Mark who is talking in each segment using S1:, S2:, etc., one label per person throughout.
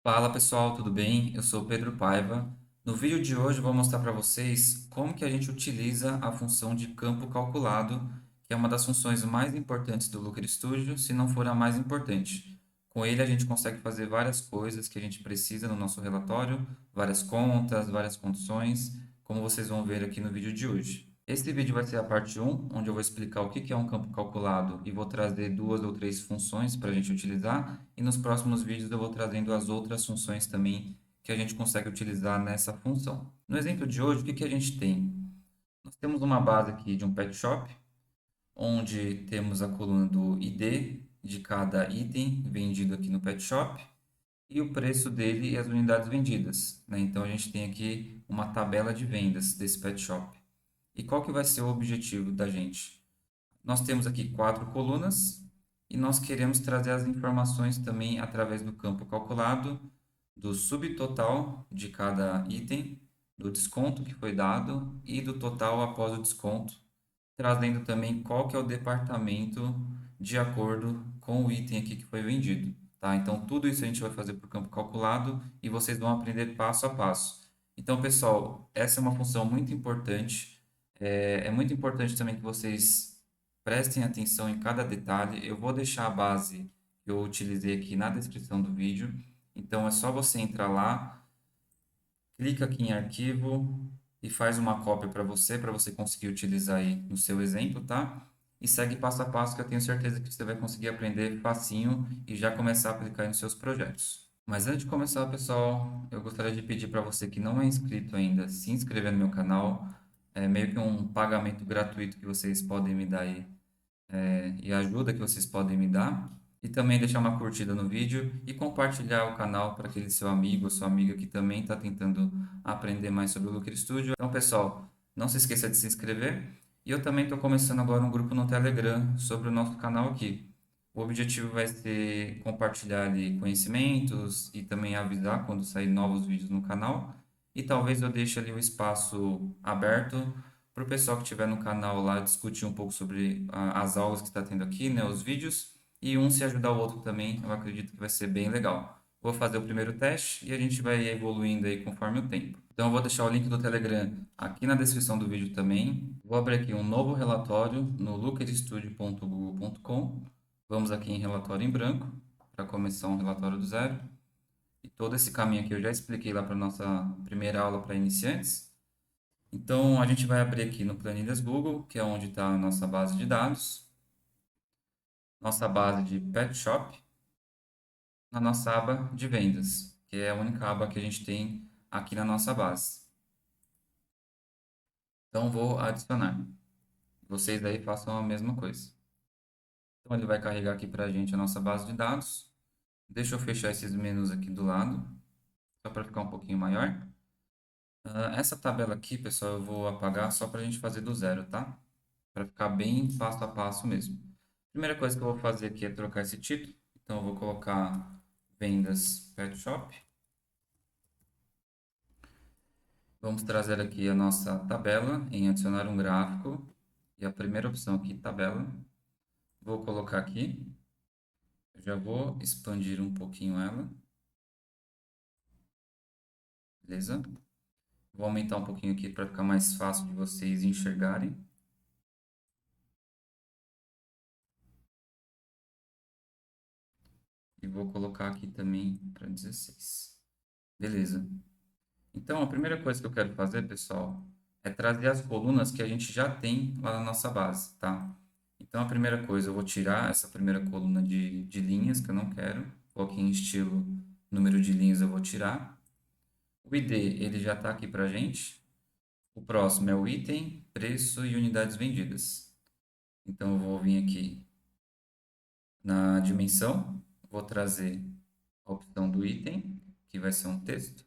S1: Fala pessoal, tudo bem? Eu sou o Pedro Paiva. No vídeo de hoje eu vou mostrar para vocês como que a gente utiliza a função de campo calculado, que é uma das funções mais importantes do Looker Studio, se não for a mais importante. Com ele a gente consegue fazer várias coisas que a gente precisa no nosso relatório, várias contas, várias condições, como vocês vão ver aqui no vídeo de hoje. Esse vídeo vai ser a parte um, onde eu vou explicar o que é um campo calculado e vou trazer duas ou três funções para a gente utilizar. E nos próximos vídeos eu vou trazendo as outras funções também que a gente consegue utilizar nessa função. No exemplo de hoje, o que a gente tem? Nós temos uma base aqui de um pet shop, onde temos a coluna do ID de cada item vendido aqui no pet shop e o preço dele e as unidades vendidas, né? Então a gente tem aqui uma tabela de vendas desse pet shop. E qual que vai ser o objetivo da gente? Nós temos aqui quatro colunas e nós queremos trazer as informações também através do campo calculado, do subtotal de cada item, do desconto que foi dado e do total após o desconto, trazendo também qual que é o departamento de acordo com o item aqui que foi vendido, tá? Então tudo isso a gente vai fazer por campo calculado e vocês vão aprender passo a passo. Então, pessoal, essa é uma função muito importante. É muito importante também que vocês prestem atenção em cada detalhe. Eu vou deixar a base que eu utilizei aqui na descrição do vídeo. Então, é só você entrar lá, clica aqui em arquivo e faz uma cópia para você conseguir utilizar aí no seu exemplo, tá? E segue passo a passo que eu tenho certeza que você vai conseguir aprender facinho e já começar a aplicar aí nos seus projetos. Mas antes de começar, pessoal, eu gostaria de pedir para você que não é inscrito ainda, se inscrever no meu canal. É meio que um pagamento gratuito que vocês podem me dar aí, e a ajuda que vocês podem me dar. E também deixar uma curtida no vídeo e compartilhar o canal para aquele seu amigo ou sua amiga que também está tentando aprender mais sobre o Looker Studio. Então, pessoal, não se esqueça de se inscrever. E eu também estou começando agora um grupo no Telegram sobre o nosso canal aqui. O objetivo vai ser compartilhar ali conhecimentos e também avisar quando sair novos vídeos no canal. E talvez eu deixe ali o espaço aberto para o pessoal que estiver no canal lá discutir um pouco sobre as aulas que está tendo aqui, né, os vídeos, e um se ajudar o outro também, eu acredito que vai ser bem legal. Vou fazer o primeiro teste e a gente vai evoluindo aí conforme o tempo. Então eu vou deixar o link do Telegram aqui na descrição do vídeo também. Vou abrir aqui um novo relatório no lookerstudio.google.com. Vamos aqui em relatório em branco, para começar um relatório do zero. E todo esse caminho aqui eu já expliquei lá para nossa primeira aula para iniciantes. Então, a gente vai abrir aqui no Planilhas Google, que é onde está a nossa base de dados, nossa base de Pet Shop, na nossa aba de vendas, que é a única aba que a gente tem aqui na nossa base. Então, vou adicionar. Vocês aí façam a mesma coisa. Então, ele vai carregar aqui para a gente a nossa base de dados. Deixa eu fechar esses menus aqui do lado, só para ficar um pouquinho maior. Essa tabela aqui, pessoal, eu vou apagar só para a gente fazer do zero, tá? Para ficar bem passo a passo mesmo. Primeira coisa que eu vou fazer aqui é trocar esse título. Então, eu vou colocar vendas pet shop. Vamos trazer aqui a nossa tabela em adicionar um gráfico. E a primeira opção aqui, tabela. Vou colocar aqui. Eu já vou expandir um pouquinho ela. Beleza? Vou aumentar um pouquinho aqui para ficar mais fácil de vocês enxergarem. E vou colocar aqui também para 16. Beleza. Então, a primeira coisa que eu quero fazer, pessoal, é trazer as colunas que a gente já tem lá na nossa base, tá? Então, a primeira coisa, eu vou tirar essa primeira coluna de linhas, que eu não quero. Vou aqui em estilo, número de linhas eu vou tirar. O ID, ele já está aqui para a gente. O próximo é o item, preço e unidades vendidas. Então, eu vou vir aqui na dimensão, vou trazer a opção do item, que vai ser um texto.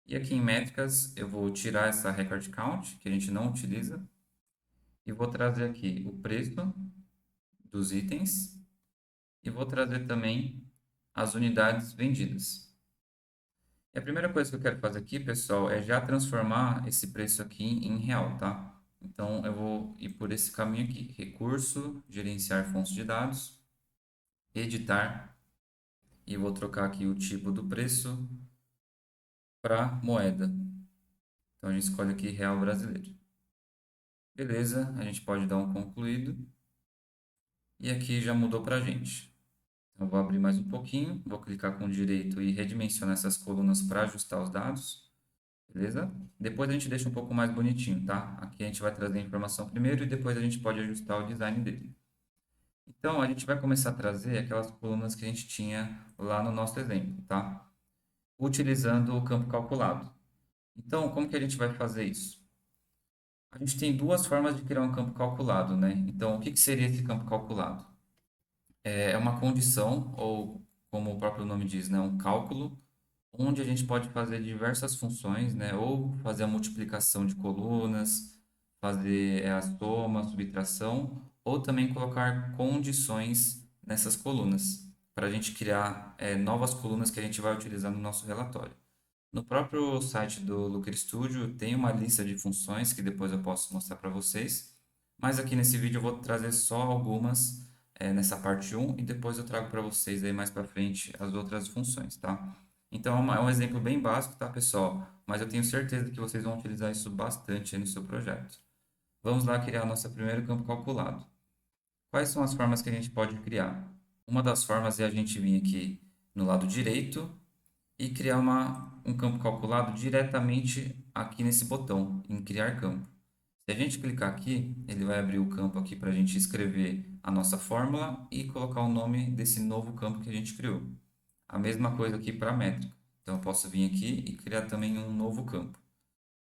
S1: E aqui em métricas, eu vou tirar essa record count, que a gente não utiliza, e vou trazer aqui o preço dos itens e vou trazer também as unidades vendidas. E a primeira coisa que eu quero fazer aqui, pessoal, é já transformar esse preço aqui em real, tá? Então, eu vou ir por esse caminho aqui, recurso, gerenciar fontes de dados, editar, e vou trocar aqui o tipo do preço para moeda. Então a gente escolhe aqui real brasileiro. Beleza, a gente pode dar um concluído e aqui já mudou para a gente. Então vou abrir mais um pouquinho, vou clicar com o direito e redimensionar essas colunas para ajustar os dados. Beleza? Depois a gente deixa um pouco mais bonitinho, tá? Aqui a gente vai trazer a informação primeiro e depois a gente pode ajustar o design dele. Então, a gente vai começar a trazer aquelas colunas que a gente tinha lá no nosso exemplo, tá? Utilizando o campo calculado. Então, como que a gente vai fazer isso? A gente tem duas formas de criar um campo calculado, né? Então, o que que seria esse campo calculado? É uma condição, ou como o próprio nome diz, né? Um cálculo, onde a gente pode fazer diversas funções, né? Ou fazer a multiplicação de colunas, fazer a soma, a subtração, ou também colocar condições nessas colunas, para a gente criar novas colunas que a gente vai utilizar no nosso relatório. No próprio site do Looker Studio tem uma lista de funções que depois eu posso mostrar para vocês, mas aqui nesse vídeo eu vou trazer só algumas nessa parte um e depois eu trago para vocês aí mais para frente as outras funções, tá? Então é um exemplo bem básico, tá, pessoal? Mas eu tenho certeza que vocês vão utilizar isso bastante aí no seu projeto. Vamos lá criar nosso primeiro campo calculado. Quais são as formas que a gente pode criar? Uma das formas é a gente vir aqui no lado direito e criar um campo calculado diretamente aqui nesse botão, em criar campo. Se a gente clicar aqui, ele vai abrir o campo aqui para a gente escrever a nossa fórmula e colocar o nome desse novo campo que a gente criou. A mesma coisa aqui para a métrica. Então, eu posso vir aqui e criar também um novo campo.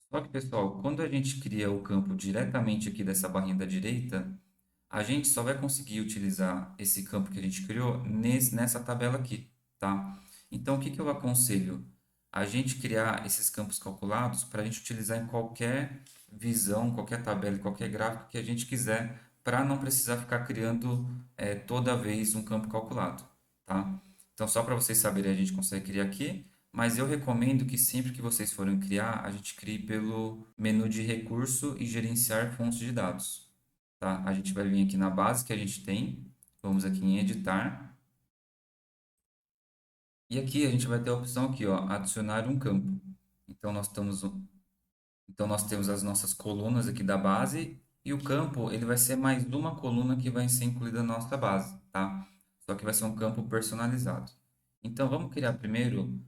S1: Só que, pessoal, quando a gente cria o campo diretamente aqui dessa barrinha da direita, a gente só vai conseguir utilizar esse campo que a gente criou nessa tabela aqui, tá? Então, o que que eu aconselho? A gente criar esses campos calculados para a gente utilizar em qualquer visão, qualquer tabela, qualquer gráfico que a gente quiser, para não precisar ficar criando toda vez um campo calculado, tá? Então, só para vocês saberem, a gente consegue criar aqui, mas eu recomendo que sempre que vocês forem criar, a gente crie pelo menu de recurso e gerenciar fontes de dados, tá? A gente vai vir aqui na base que a gente tem, vamos aqui em editar, e aqui a gente vai ter a opção aqui, ó, adicionar um campo. Então nós temos as nossas colunas aqui da base e o campo, ele vai ser mais uma coluna que vai ser incluída na nossa base, tá? Só que vai ser um campo personalizado. Então vamos criar primeiro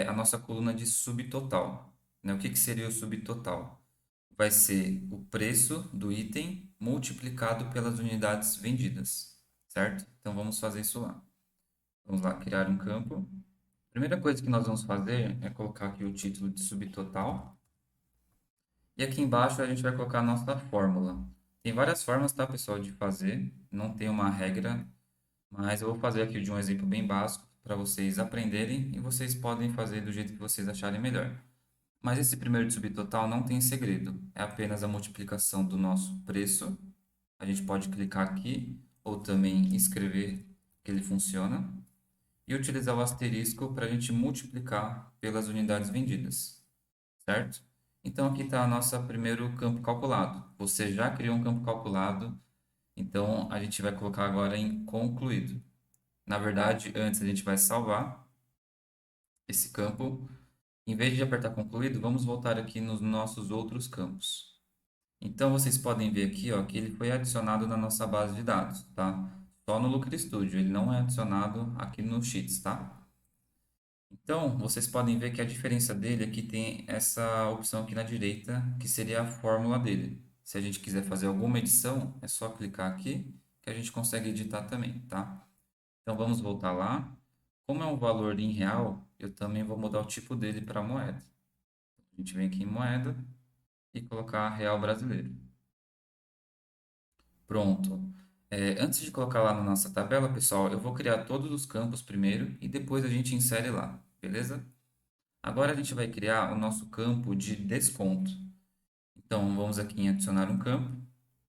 S1: a nossa coluna de subtotal, né? O que que seria o subtotal? Vai ser o preço do item multiplicado pelas unidades vendidas, certo? Então vamos fazer isso lá. Vamos lá criar um campo. A primeira coisa que nós vamos fazer é colocar aqui o título de subtotal. E aqui embaixo a gente vai colocar a nossa fórmula. Tem várias formas, tá, pessoal, de fazer. Não tem uma regra, mas eu vou fazer aqui de um exemplo bem básico para vocês aprenderem e vocês podem fazer do jeito que vocês acharem melhor. Mas esse primeiro de subtotal não tem segredo, é apenas a multiplicação do nosso preço. A gente pode clicar aqui ou também escrever que ele funciona e utilizar o asterisco para a gente multiplicar pelas unidades vendidas, certo? Então aqui está o nosso primeiro campo calculado. Você já criou um campo calculado, então a gente vai colocar agora em concluído. Na verdade, antes a gente vai salvar esse campo. Em vez de apertar concluído, vamos voltar aqui nos nossos outros campos. Então vocês podem ver aqui, ó, que ele foi adicionado na nossa base de dados, tá? Só no Looker Studio, ele não é adicionado aqui no Sheets, tá? Então, vocês podem ver que a diferença dele aqui tem essa opção aqui na direita, que seria a fórmula dele. Se a gente quiser fazer alguma edição, é só clicar aqui que a gente consegue editar também, tá? Então vamos voltar lá. Como é um valor em real, eu também vou mudar o tipo dele para moeda. A gente vem aqui em moeda e colocar real brasileiro. Pronto. Antes de colocar lá na nossa tabela, pessoal, eu vou criar todos os campos primeiro e depois a gente insere lá, beleza? Agora a gente vai criar o nosso campo de desconto. Então, vamos aqui em adicionar um campo,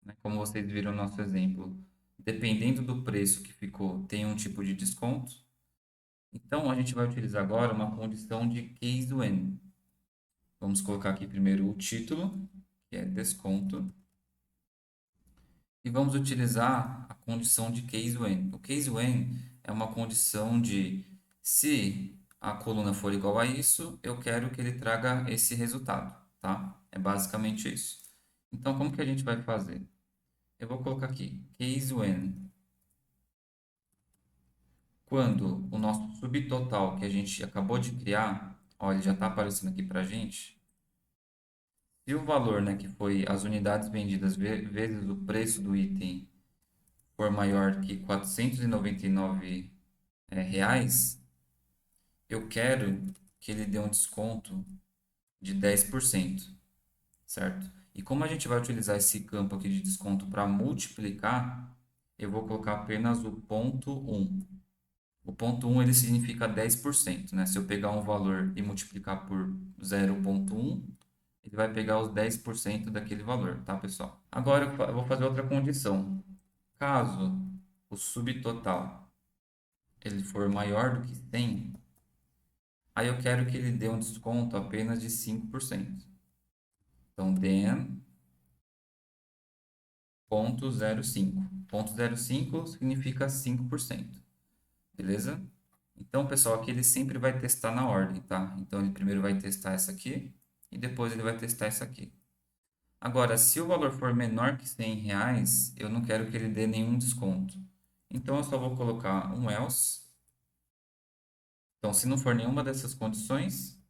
S1: né? Como vocês viram no nosso exemplo, dependendo do preço que ficou, tem um tipo de desconto. Então, a gente vai utilizar agora uma condição de case when. Vamos colocar aqui primeiro o título, que é desconto. E vamos utilizar a condição de case when. O case when é uma condição de Se a coluna for igual a isso, eu quero que ele traga esse resultado, tá? É basicamente isso. Então, como que a gente vai fazer? Eu vou colocar aqui, case when, quando o nosso subtotal que a gente acabou de criar, ó, ele já está aparecendo aqui para a gente. Se o valor, né, que foi as unidades vendidas vezes o preço do item for maior que 499 reais, eu quero que ele dê um desconto de 10%, certo? E como a gente vai utilizar esse campo aqui de desconto para multiplicar, eu vou colocar apenas o ponto 1. O ponto 1 ele significa 10%, né? Se eu pegar um valor e multiplicar por 0,1, ele vai pegar os 10% daquele valor, tá, pessoal? Agora eu vou fazer outra condição. Caso o subtotal ele for maior do que 100, aí eu quero que ele dê um desconto apenas de 5%. Então, then 0,05. 0,05 significa 5%, beleza? Então, pessoal, aqui ele sempre vai testar na ordem, tá? Então, ele primeiro vai testar essa aqui e depois ele vai testar essa aqui. Agora, se o valor for menor que 100 reais, eu não quero que ele dê nenhum desconto. Então, eu só vou colocar um else. Então, se não for nenhuma dessas condições,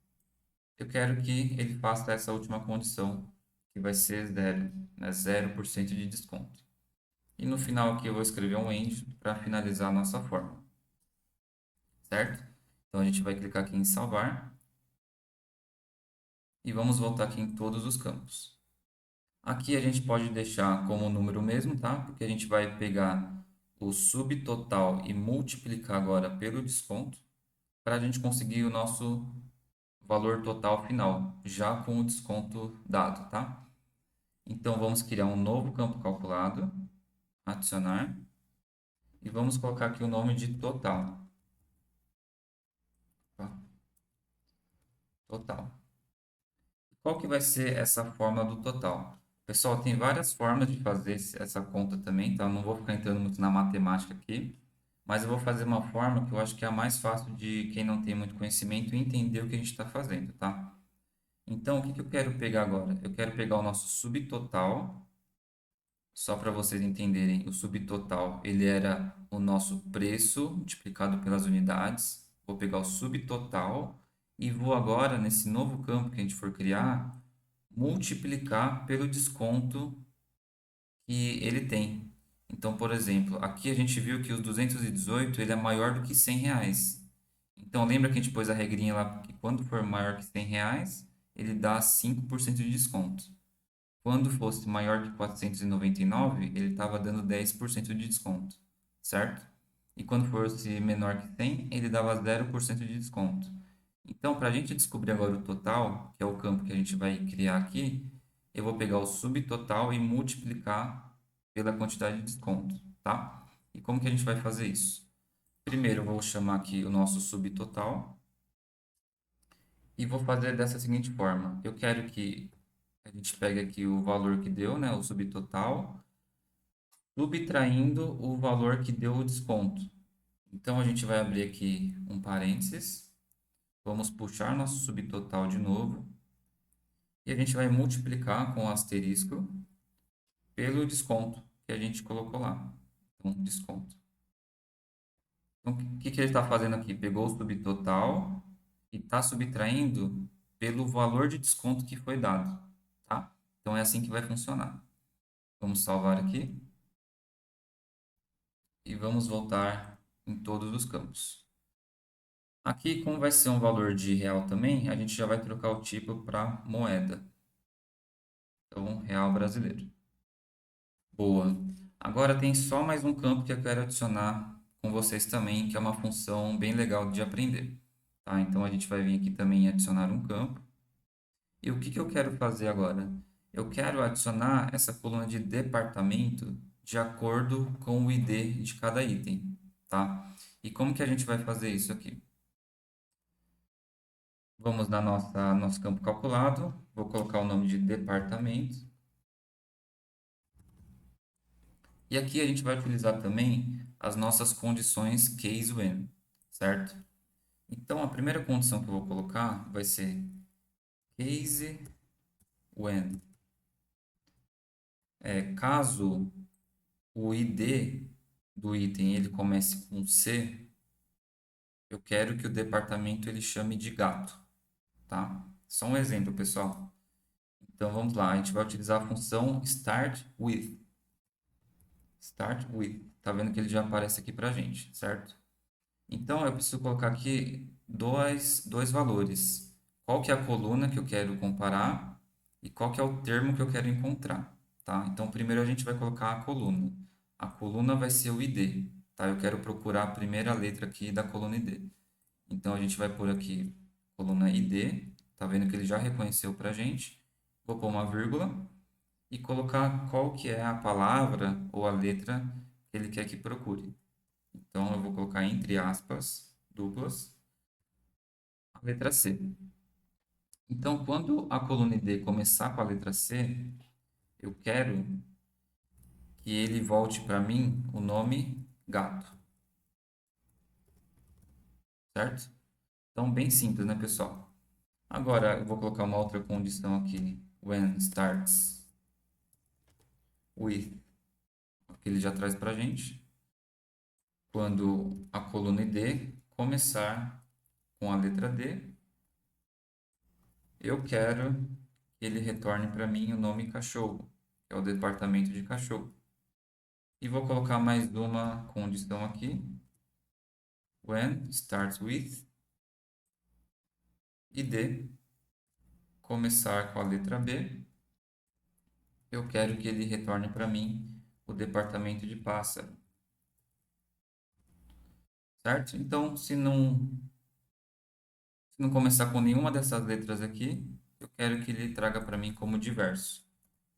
S1: eu quero que ele faça essa última condição, que vai ser zero, né? 0% de desconto. E no final aqui eu vou escrever um end para finalizar a nossa forma, certo? Então, a gente vai clicar aqui em salvar e vamos voltar aqui em todos os campos. Aqui a gente pode deixar como número mesmo, tá? Porque a gente vai pegar o subtotal e multiplicar agora pelo desconto para a gente conseguir o nosso valor total final, já com o desconto dado, tá? Então vamos criar um novo campo calculado, adicionar, e vamos colocar aqui o nome de total. Tá? Total. Qual que vai ser essa forma do total? Pessoal, tem várias formas de fazer essa conta também, tá? Eu não vou ficar entrando muito na matemática aqui, mas eu vou fazer uma forma que eu acho que é a mais fácil de quem não tem muito conhecimento entender o que a gente está fazendo, tá? Então, o que que eu quero pegar agora? Eu quero pegar o nosso subtotal, só para vocês entenderem, o subtotal, ele era o nosso preço multiplicado pelas unidades. Vou pegar o subtotal e vou agora, nesse novo campo que a gente for criar, multiplicar pelo desconto que ele tem. Então, por exemplo, aqui a gente viu que os 218 ele é maior do que 100 reais. Então, lembra que a gente pôs a regrinha lá que quando for maior que 100 reais, ele dá 5% de desconto. Quando fosse maior que 499, ele estava dando 10% de desconto, certo? E quando fosse menor que 100, ele dava 0% de desconto. Então, para a gente descobrir agora o total, que é o campo que a gente vai criar aqui, eu vou pegar o subtotal e multiplicar pela quantidade de desconto, tá? E como que a gente vai fazer isso? Primeiro, eu vou chamar aqui o nosso subtotal e vou fazer dessa seguinte forma. Eu quero que a gente pegue aqui o valor que deu, né, o subtotal, subtraindo o valor que deu o desconto. Então, a gente vai abrir aqui um parênteses, vamos puxar nosso subtotal de novo e a gente vai multiplicar com o asterisco pelo desconto que a gente colocou lá. Então, desconto. Então, o que que ele está fazendo aqui? Pegou o subtotal e está subtraindo pelo valor de desconto que foi dado, tá? Então, é assim que vai funcionar. Vamos salvar aqui e vamos voltar em todos os campos. Aqui, como vai ser um valor de real também, a gente já vai trocar o tipo para moeda. Então, real brasileiro. Boa. Agora tem só mais um campo que eu quero adicionar com vocês também, que é uma função bem legal de aprender. Tá? Então a gente vai vir aqui também em adicionar um campo. E o que que eu quero fazer agora? Eu quero adicionar essa coluna de departamento de acordo com o ID de cada item, tá? E como que a gente vai fazer isso aqui? Vamos na nosso campo calculado, vou colocar o nome de departamento. E aqui a gente vai utilizar também as nossas condições case when, certo? Então, a primeira condição que eu vou colocar vai ser case when. Caso o ID do item ele comece com C, eu quero que o departamento ele chame de gato, tá? Só um exemplo, pessoal. Então vamos lá, a gente vai utilizar a função start with. Start with. Tá vendo que ele já aparece aqui pra gente, certo? Então eu preciso colocar aqui dois valores. Qual que é a coluna que eu quero comparar e qual que é o termo que eu quero encontrar, tá? Então primeiro a gente vai colocar a coluna. A coluna vai ser o ID, tá? Eu quero procurar a primeira letra aqui da coluna ID. Então a gente vai pôr aqui coluna ID, tá vendo que ele já reconheceu pra gente. Vou pôr uma vírgula e colocar qual que é a palavra ou a letra que ele quer que procure. Então eu vou colocar entre aspas duplas a letra C. Então quando a coluna ID começar com a letra C, eu quero que ele volte para mim o nome gato, certo? Então bem simples, né, pessoal? Agora eu vou colocar uma outra condição aqui, when starts with, que ele já traz para a gente. Quando a coluna ID começar com a letra D, eu quero que ele retorne para mim o nome cachorro, que é o departamento de cachorro. E vou colocar mais uma condição aqui, when starts with ID começar com a letra B, eu quero que ele retorne para mim o departamento de pássaro, certo? Então, se não começar com nenhuma dessas letras aqui, eu quero que ele traga para mim como diverso.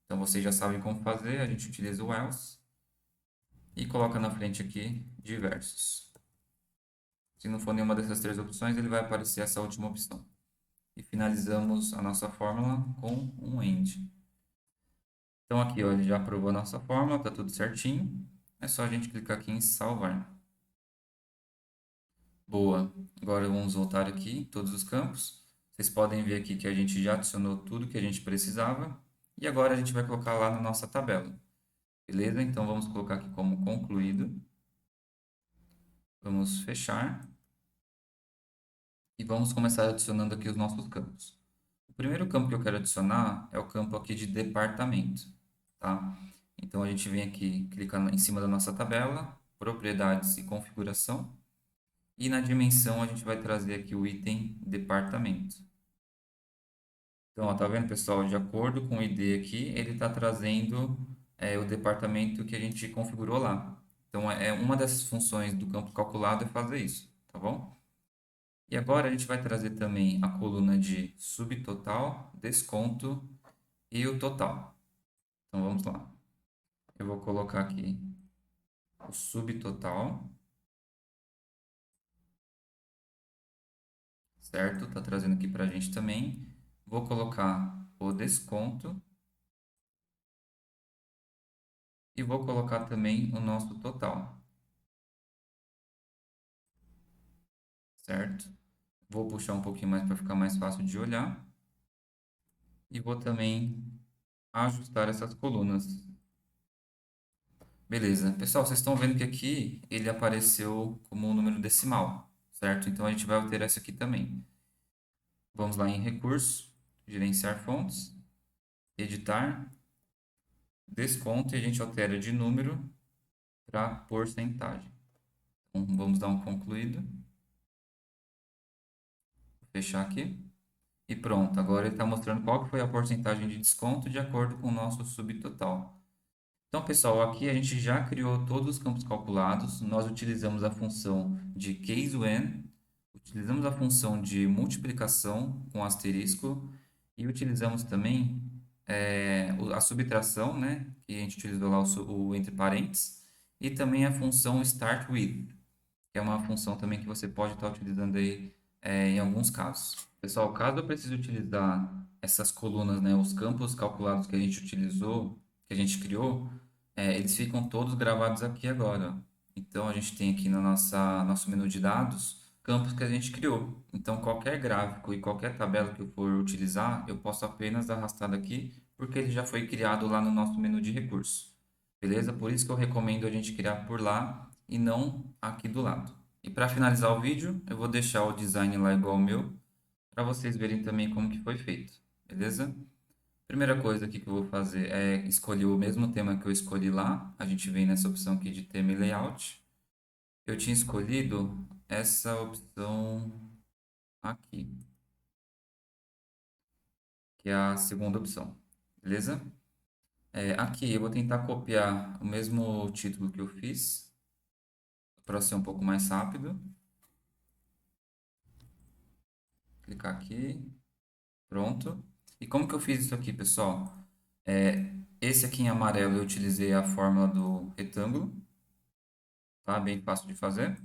S1: Então, vocês já sabem como fazer, a gente utiliza o else e coloca na frente aqui diversos. Se não for nenhuma dessas três opções, ele vai aparecer essa última opção. E finalizamos a nossa fórmula com um end. Então aqui, ó, ele já aprovou a nossa fórmula, está tudo certinho. É só a gente clicar aqui em salvar. Boa. Agora vamos voltar aqui em todos os campos. Vocês podem ver aqui que a gente já adicionou tudo que a gente precisava. E agora a gente vai colocar lá na nossa tabela. Beleza? Então vamos colocar aqui como concluído. Vamos fechar. E vamos começar adicionando aqui os nossos campos. O primeiro campo que eu quero adicionar é o campo aqui de departamento, tá? Então a gente vem aqui, clica em cima da nossa tabela, propriedades e configuração, e na dimensão a gente vai trazer aqui o item departamento. Então, ó, tá vendo, pessoal? De acordo com o ID aqui, ele está trazendo o departamento que a gente configurou lá. Então, é uma dessas funções do campo calculado é fazer isso, tá bom? E agora a gente vai trazer também a coluna de subtotal, desconto e o total. Então vamos lá. Eu vou colocar aqui o subtotal, certo? Tá trazendo aqui para a gente também. Vou colocar o desconto e vou colocar também o nosso total, certo? Vou puxar um pouquinho mais para ficar mais fácil de olhar e vou também ajustar essas colunas. Beleza. Pessoal, vocês estão vendo que aqui ele apareceu como um número decimal, certo? Então a gente vai alterar isso aqui também. Vamos lá em recurso, gerenciar fontes, editar, desconto e a gente altera de número para porcentagem. Então, vamos dar um concluído, fechar aqui e pronto. Agora ele está mostrando qual que foi a porcentagem de desconto de acordo com o nosso subtotal. Então, pessoal, aqui a gente já criou todos os campos calculados. Nós utilizamos a função de case when, utilizamos a função de multiplicação com asterisco e utilizamos também a subtração, né, que a gente utilizou lá o entre parênteses, e também a função start with, que é uma função também que você pode estar utilizando aí em alguns casos. Pessoal, caso eu precise utilizar essas colunas, né, os campos calculados que a gente utilizou, que a gente criou, eles ficam todos gravados aqui agora. Ó. Então a gente tem aqui no nosso menu de dados, campos que a gente criou. Então, qualquer gráfico e qualquer tabela que eu for utilizar, eu posso apenas arrastar daqui, porque ele já foi criado lá no nosso menu de recursos. Beleza? Por isso que eu recomendo a gente criar por lá e não aqui do lado. E para finalizar o vídeo, eu vou deixar o design lá igual ao meu, para vocês verem também como que foi feito. Beleza? Primeira coisa aqui que eu vou fazer é escolher o mesmo tema que eu escolhi lá. A gente vem nessa opção aqui de tema e layout. Eu tinha escolhido essa opção aqui, que é a segunda opção. Beleza? Aqui eu vou tentar copiar o mesmo título que eu fiz, para ser um pouco mais rápido. Clicar aqui, pronto. E como que eu fiz isso aqui, pessoal? Esse aqui em amarelo eu utilizei a fórmula do retângulo, tá? Bem fácil de fazer.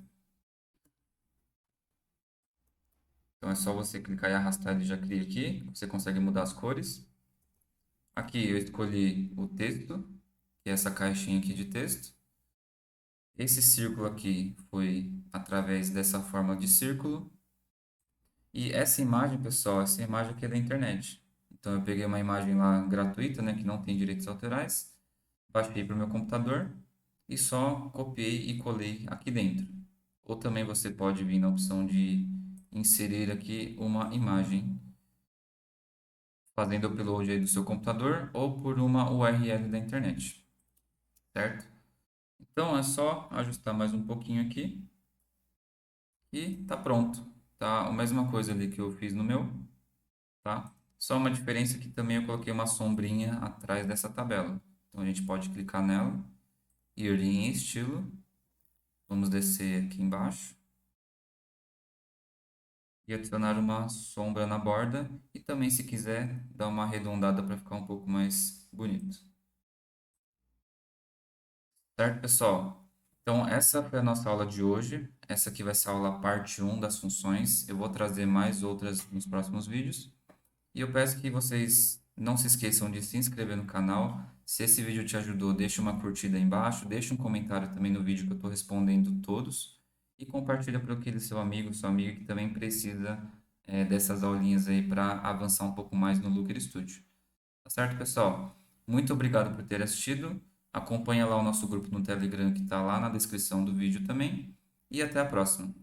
S1: Então é só você clicar e arrastar, ele já cria aqui. Você consegue mudar as cores. Aqui eu escolhi o texto, que é essa caixinha aqui de texto. Esse círculo aqui foi através dessa forma de círculo. E essa imagem, pessoal, essa imagem aqui é da internet. Então eu peguei uma imagem lá gratuita, né, que não tem direitos autorais, baixei para o meu computador e só copiei e colei aqui dentro. Ou também você pode vir na opção de inserir aqui uma imagem, fazendo o upload aí do seu computador ou por uma URL da internet, certo? Então é só ajustar mais um pouquinho aqui e tá pronto. Tá a mesma coisa ali que eu fiz no meu, tá? Só uma diferença que também eu coloquei uma sombrinha atrás dessa tabela. Então a gente pode clicar nela, ir em estilo, vamos descer aqui embaixo e adicionar uma sombra na borda e também, se quiser, dar uma arredondada para ficar um pouco mais bonito. Certo, pessoal? Então, essa foi a nossa aula de hoje. Essa aqui vai ser a aula parte um das funções. Eu vou trazer mais outras nos próximos vídeos. E eu peço que vocês não se esqueçam de se inscrever no canal. Se esse vídeo te ajudou, deixa uma curtida aí embaixo, deixa um comentário também no vídeo que eu estou respondendo todos e compartilha para aquele seu amigo, sua amiga que também precisa dessas aulinhas aí para avançar um pouco mais no Looker Studio. Tá certo, pessoal? Muito obrigado por ter assistido. Acompanha lá o nosso grupo no Telegram que está lá na descrição do vídeo também. E até a próxima.